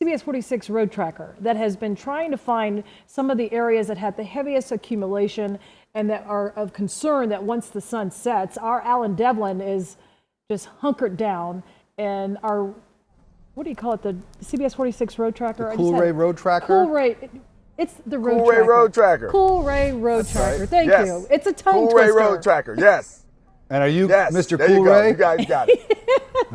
CBS 46 road tracker that has been trying to find some of the areas that had the heaviest accumulation and that are of concern that once the sun sets, our Allen Devlin is just hunkered down, and our, what do you call it, the CBS 46 road tracker? The Cool Ray road tracker? Cool Ray. It's the road Cool tracker. Ray road tracker. Cool Ray road tracker. Right. Thank Yes. you. It's a tongue Cool twister. Ray road tracker. Yes. And are you Yes. Mr. There Cool you go. Ray? You guys got it.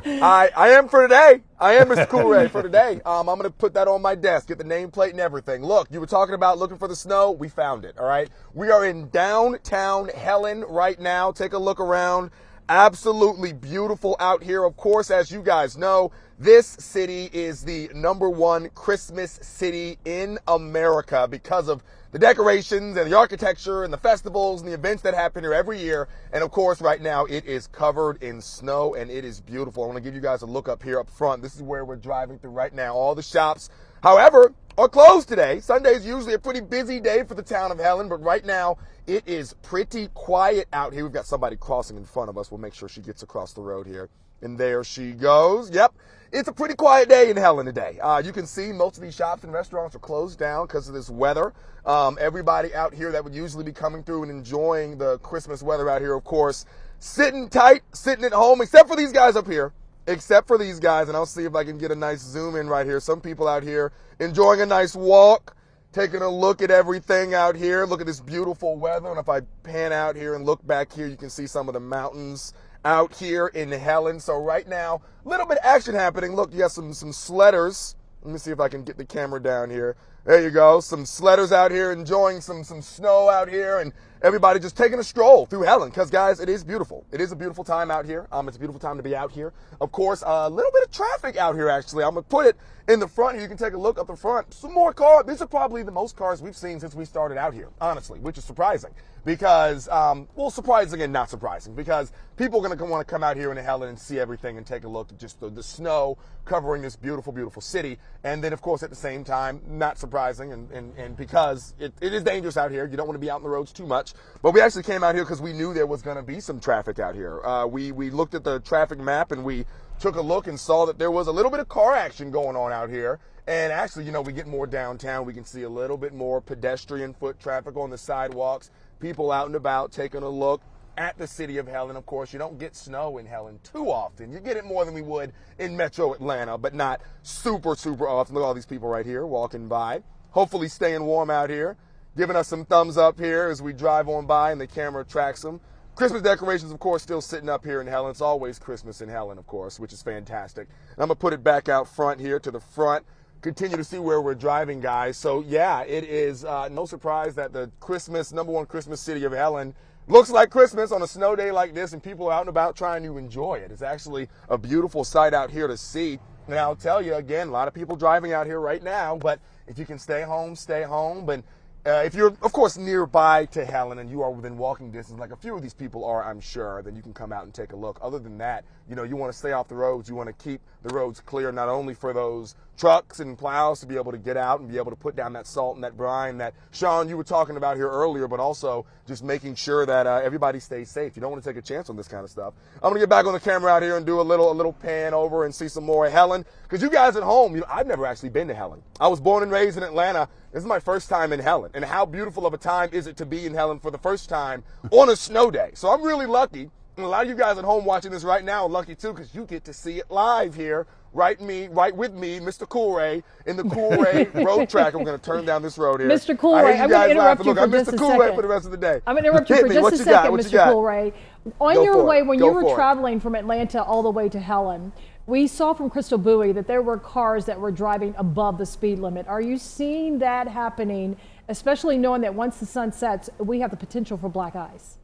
I am for today. I am Mr. Cool Ray for today. I'm going to put that on my desk, get the nameplate and everything. Look, you were talking about looking for the snow. We found it, all right? We are in downtown Helen right now. Take a look around. Absolutely beautiful out here. Of course, as you guys know, this city is the #1 Christmas city in America because of the decorations and the architecture and the festivals and the events that happen here every year. And of course, right now it is covered in snow and it is beautiful. I want to give you guys a look up here up front. This is where we're driving through right now. All the shops, however, are closed today. Sunday is usually a pretty busy day for the town of Helen, but right now it is pretty quiet out here. We've got somebody crossing in front of us. We'll make sure she gets across the road here. And there she goes. Yep. It's a pretty quiet day in Helen today. You can see most of these shops and restaurants are closed down because of this weather. Everybody out here that would usually be coming through and enjoying the Christmas weather out here, of course, sitting tight, sitting at home, except for these guys up here. Except for these guys, and I'll see if I can get a nice zoom in right here. Some people out here enjoying a nice walk, taking a look at everything out here. Look at this beautiful weather. And if I pan out here and look back here, you can see some of the mountains out here in Helen. So right now, a little bit of action happening. Look, you got some sledders. Let me see if I can get the camera down here. There you go. Some sledders out here enjoying some snow out here, and everybody just taking a stroll through Helen because, guys, it is beautiful. It is a beautiful time out here. It's a beautiful time to be out here. Of course, a little bit of traffic out here, actually. I'm going to put it in the front here. You can take a look up the front. Some more cars. These are probably the most cars we've seen since we started out here, honestly, which is surprising because, well, surprising and not surprising because people are going to want to come out here in Helen and see everything and take a look at just the snow covering this beautiful, beautiful city. And then, of course, at the same time, not surprising and because it is dangerous out here. You don't want to be out on the roads too much. But we actually came out here because we knew there was going to be some traffic out here. We looked at the traffic map and we took a look and saw that there was a little bit of car action going on out here. And actually, you know, we get more downtown. We can see a little bit more pedestrian foot traffic on the sidewalks, people out and about taking a look at the city of Helen. Of course, you don't get snow in Helen too often. You get it more than we would in metro Atlanta, but not super, super often. Look at all these people right here walking by, hopefully staying warm out here, giving us some thumbs up here as we drive on by and the camera tracks them. Christmas decorations, of course, still sitting up here in Helen. It's always Christmas in Helen, of course, which is fantastic. And I'm going to put it back out front here to the front. Continue to see where we're driving, guys. So, yeah, it is no surprise that the #1 Christmas city of Helen looks like Christmas on a snow day like this, and people are out and about trying to enjoy it. It's actually a beautiful sight out here to see. And I'll tell you, again, a lot of people driving out here right now, but if you can stay home, stay home. But if you're, of course, nearby to Helen and you are within walking distance, like a few of these people are, I'm sure, then you can come out and take a look. Other than that, you know, you want to stay off the roads. You want to keep the roads clear, not only for those trucks and plows to be able to get out and be able to put down that salt and that brine that, Sean, you were talking about here earlier, but also just making sure that everybody stays safe. You don't want to take a chance on this kind of stuff. I'm going to get back on the camera out here and do a little pan over and see some more of Helen. Because you guys at home, you know, I've never actually been to Helen. I was born and raised in Atlanta. This is my first time in Helen. And how beautiful of a time is it to be in Helen for the first time on a snow day? So I'm really lucky. And a lot of you guys at home watching this right now are lucky too, because you get to see it live here, right with me, Mr. Cool Ray, in the Cool Ray road track. I'm going to turn down this road here. Mr. Cool Ray, I'm going to interrupt you for just a second. I'm Mr. Cool Ray for the rest of the day. I'm going to interrupt you for just a second, Mr. Cool Ray. On your way, when you were traveling from Atlanta all the way to Helen, we saw from Crystal Buoy that there were cars that were driving above the speed limit. Are you seeing that happening, especially knowing that once the sun sets, we have the potential for black ice?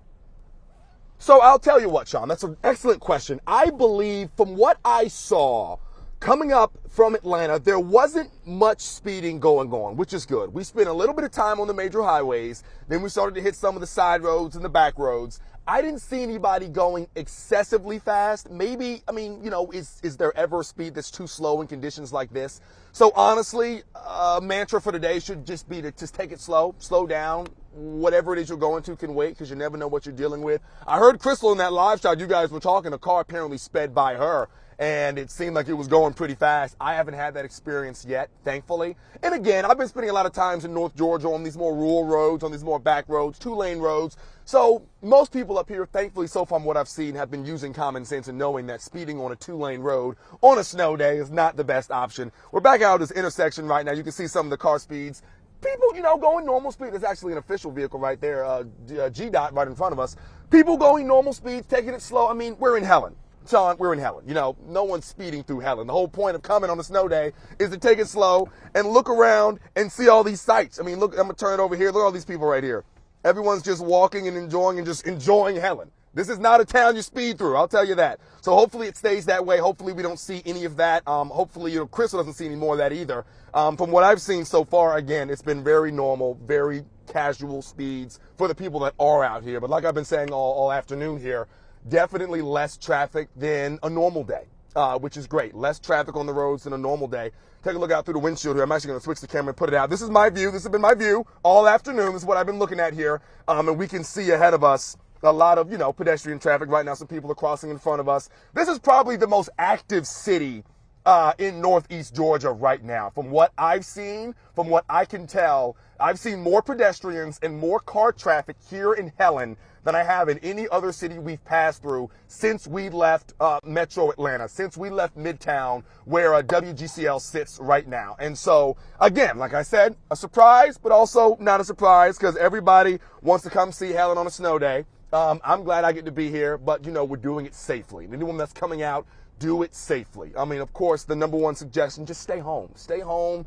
So I'll tell you what, Sean, that's an excellent question. I believe from what I saw coming up from Atlanta, there wasn't much speeding going on, which is good. We spent a little bit of time on the major highways. Then we started to hit some of the side roads and the back roads. I didn't see anybody going excessively fast. Maybe, I mean, you know, is there ever a speed that's too slow in conditions like this? So honestly, mantra for today should just be to just take it slow down. Whatever it is you're going to can wait because you never know what you're dealing with. I heard Crystal in that live shot you guys were talking, a car apparently sped by her and it seemed like it was going pretty fast. I haven't had that experience yet, thankfully. And again, I've been spending a lot of times in North Georgia on these more rural roads, on these more back roads, 2-lane roads. So most people up here, thankfully, so far from what I've seen, have been using common sense and knowing that speeding on a 2-lane road on a snow day is not the best option. We're back out at this intersection right now. You can see some of the car speeds. People, going normal speed. There's actually an official vehicle right there, GDOT right in front of us. People going normal speeds, taking it slow. I mean, we're in Helen. Sean, we're in Helen. No one's speeding through Helen. The whole point of coming on a snow day is to take it slow and look around and see all these sights. I mean, look, I'm going to turn it over here. Look at all these people right here. Everyone's just walking and just enjoying Helen. This is not a town you speed through, I'll tell you that. So hopefully it stays that way. Hopefully we don't see any of that. Hopefully, Crystal doesn't see any more of that either. From what I've seen so far, again, it's been very normal, very casual speeds for the people that are out here. But like I've been saying all afternoon here, definitely less traffic than a normal day, which is great. Less traffic on the roads than a normal day. Take a look out through the windshield here. I'm actually going to switch the camera and put it out. This is my view. This has been my view all afternoon. This is what I've been looking at here. And we can see ahead of us a lot of, pedestrian traffic right now. Some people are crossing in front of us. This is probably the most active city in Northeast Georgia right now. From what I've seen, from what I can tell, I've seen more pedestrians and more car traffic here in Helen than I have in any other city we've passed through since we left Metro Atlanta, since we left Midtown, where WGCL sits right now. And so, again, like I said, a surprise, but also not a surprise because everybody wants to come see Helen on a snow day. I'm glad I get to be here, but, we're doing it safely. Anyone that's coming out, do it safely. I mean, of course, the number one suggestion, just stay home. Stay home.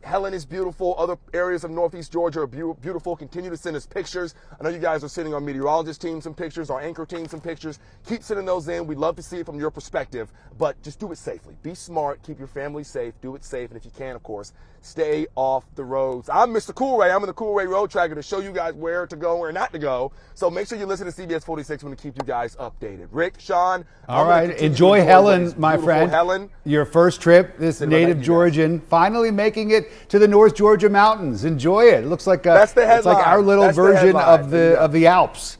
Helen is beautiful. Other areas of Northeast Georgia are beautiful. Continue to send us pictures. I know you guys are sending our meteorologist team some pictures, our anchor team some pictures. Keep sending those in. We'd love to see it from your perspective, but just do it safely. Be smart. Keep your family safe. Do it safe. And if you can, of course, stay off the roads. I'm Mr. Cool Ray. I'm in the Cool Ray Road Tracker to show you guys where to go, where not to go. So make sure you listen to CBS 46 when to keep you guys updated. Rick, Sean. All right. Enjoy Helen, my friend. Helen. Your first trip, this native Georgian, finally making it to the North Georgia mountains. Enjoy it. It looks like it's like our little version of the Alps.